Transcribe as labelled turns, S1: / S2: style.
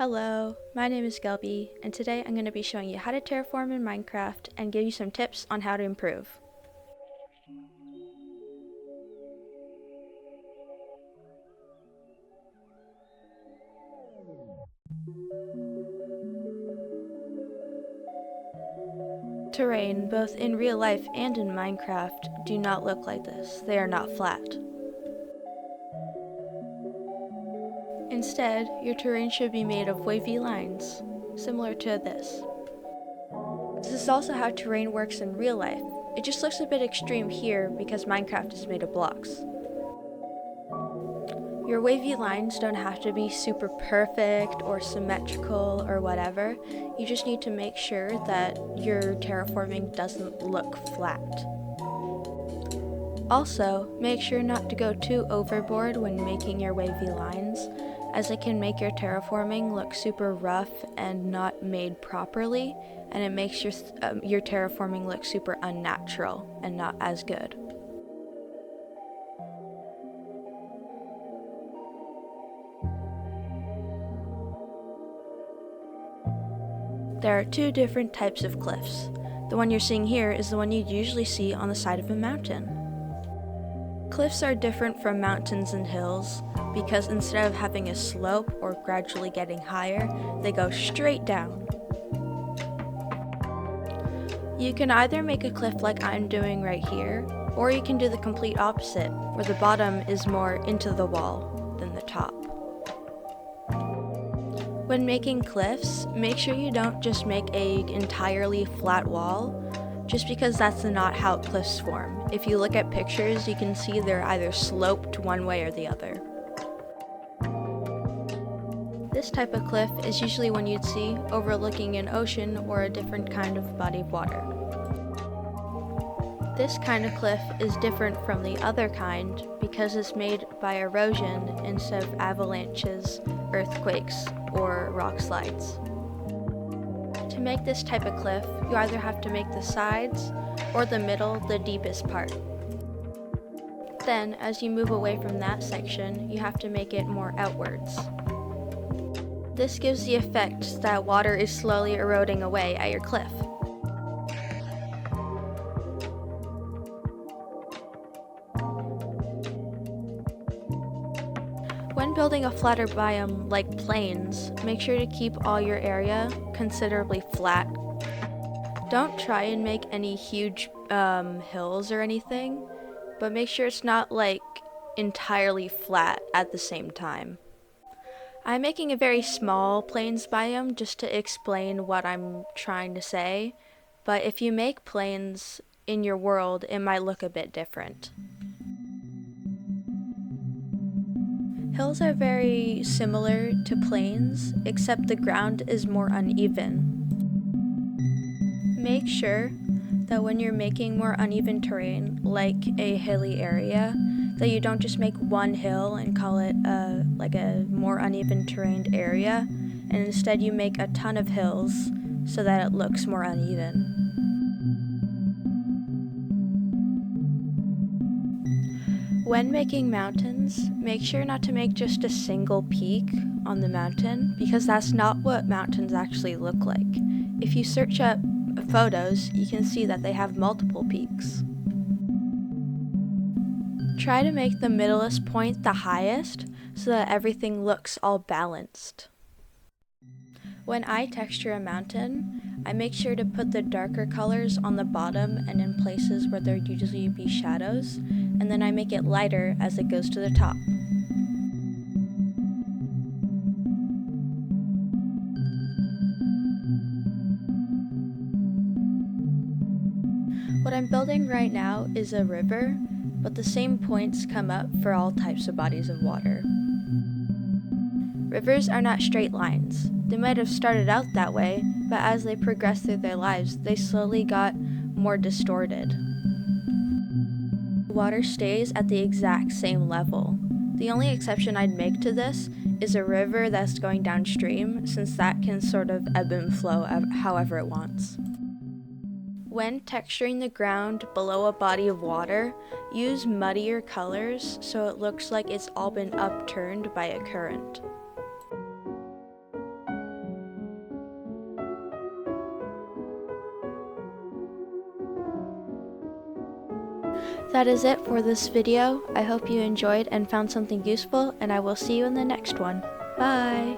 S1: Hello, my name is Gelby, and today I'm going to be showing you how to terraform in Minecraft and give you some tips on how to improve. Terrain, both in real life and in Minecraft, do not look like this. They are not flat. Instead, your terrain should be made of wavy lines, similar to this. This is also how terrain works in real life. It just looks a bit extreme here because Minecraft is made of blocks. Your wavy lines don't have to be super perfect or symmetrical or whatever. You just need to make sure that your terraforming doesn't look flat. Also, make sure not to go too overboard when making your wavy lines, as it can make your terraforming look super rough and not made properly, and it makes your terraforming look super unnatural and not as good. There are two different types of cliffs. The one you're seeing here is the one you'd usually see on the side of a mountain. Cliffs are different from mountains and hills because instead of having a slope or gradually getting higher, they go straight down. You can either make a cliff like I'm doing right here, or you can do the complete opposite, where the bottom is more into the wall than the top. When making cliffs, make sure you don't just make an entirely flat wall, just because that's not how cliffs form. If you look at pictures, you can see they're either sloped one way or the other. This type of cliff is usually one you'd see overlooking an ocean or a different kind of body of water. This kind of cliff is different from the other kind because it's made by erosion instead of avalanches, earthquakes, or rock slides. To make this type of cliff, you either have to make the sides or the middle the deepest part. Then, as you move away from that section, you have to make it more outwards. This gives the effect that water is slowly eroding away at your cliff. When building a flatter biome like plains, make sure to keep all your area considerably flat. Don't try and make any huge hills or anything, but make sure it's not like entirely flat at the same time. I'm making a very small plains biome just to explain what I'm trying to say, but if you make plains in your world, it might look a bit different. Hills are very similar to plains, except the ground is more uneven. Make sure that when you're making more uneven terrain, like a hilly area, that you don't just make one hill and call it like a more uneven terrained area, and instead you make a ton of hills so that it looks more uneven. When making mountains, make sure not to make just a single peak on the mountain because that's not what mountains actually look like. If you search up photos, you can see that they have multiple peaks. Try to make the middlest point the highest so that everything looks all balanced. When I texture a mountain, I make sure to put the darker colors on the bottom and in places where there'd usually be shadows, and then I make it lighter as it goes to the top. What I'm building right now is a river, but the same points come up for all types of bodies of water. Rivers are not straight lines. They might have started out that way, but as they progressed through their lives, they slowly got more distorted. Water stays at the exact same level. The only exception I'd make to this is a river that's going downstream, since that can sort of ebb and flow however it wants. When texturing the ground below a body of water, use muddier colors so it looks like it's all been upturned by a current. That is it for this video. I hope you enjoyed and found something useful, and I will see you in the next one. Bye!